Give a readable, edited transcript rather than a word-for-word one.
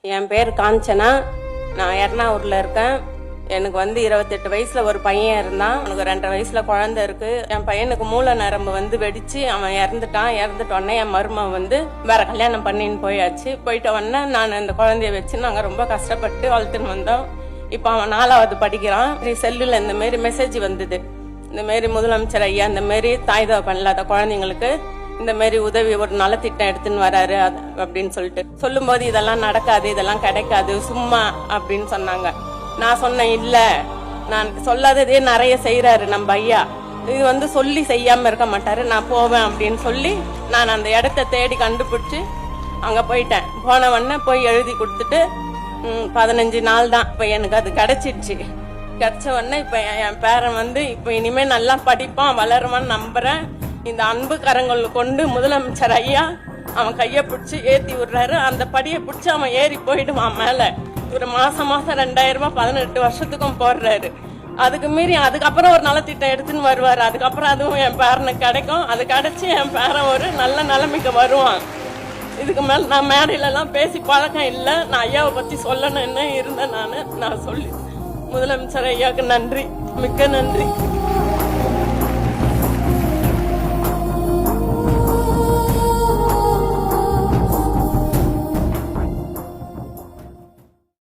என் பேர் காஞ்சனா. நான் எர்ணாவூரில் இருக்கேன். எனக்கு 28 வயசுல ஒரு பையன் இருந்தான். அவனுக்கு 2.5 வயசுல குழந்தை இருக்கு. என் பையனுக்கு மூல நரம்பு வெடிச்சு அவன் இறந்துட்டான். இறந்துட்டோடனே என் மருமகன் வேற கல்யாணம் பண்ணின்னு போயாச்சு. போயிட்ட உடனே நான் அந்த குழந்தைய வச்சு நாங்கள் ரொம்ப கஷ்டப்பட்டு வளர்த்துன்னு வந்தோம். இப்போ அவன் 4வது படிக்கிறான். செல்லுல இந்த மாரி மெசேஜ் வந்தது, இந்த மாரி முதலமைச்சர் ஐயா இந்த மாரி தாய் தகப்பன் இல்லாத குழந்தைங்களுக்கு இந்த மாதிரி உதவி ஒரு நலத்திட்டம் எடுத்துன்னு வராரு அப்படின்னு சொல்லும் போது இதெல்லாம் நடக்காது, இதெல்லாம் கிடைக்காது, சும்மா அப்படின்னு சொன்னாங்க. நான் சொன்னேன், இல்ல நான் சொல்லாததே நிறைய செய்யறாரு நம்ம ஐயா, இது சொல்லி செய்யாம இருக்க மாட்டாரு, நான் போவேன் அப்படின்னு சொல்லி நான் அந்த இடத்த தேடி கண்டுபிடிச்சு அங்க போயிட்டேன். போன உடனே போய் எழுதி கொடுத்துட்டு 15 நாள் தான் இப்ப எனக்கு அது கிடைச்சிடுச்சு. கிடைச்ச உடனே இப்ப என் பேரன் இப்ப இனிமே நல்லா படிப்பான், வளருவான்னு நம்புறேன். இந்த அன்பு கரங்கள் கொண்டு முதலமைச்சர் ஐயா அவன் கைய பிடிச்சி ஏத்தி விடுறாரு. அந்த படியை பிடிச்சி அவன் ஏறி போயிடுவான் மேல. ஒரு மாசம் 2000 ரூபாய் 18 வருஷத்துக்கும் போடுறாரு. அதுக்கு மீறி அதுக்கப்புறம் ஒரு நலத்திட்டம் எடுத்துன்னு வருவாரு. அதுக்கப்புறம் அதுவும் என் பேரனுக்கு கிடைக்கும். அது கிடைச்சி என் பேரன் ஒரு நல்ல நிலைமைக்கு வருவான். இதுக்கு மேல நான் மேடையில எல்லாம் பேசி பழக்கம் இல்லை. நான் ஐயாவை பத்தி சொல்லணும்னு இருந்தேன். நான் சொல்லி முதலமைச்சர் ஐயாவுக்கு நன்றி, மிக்க நன்றி.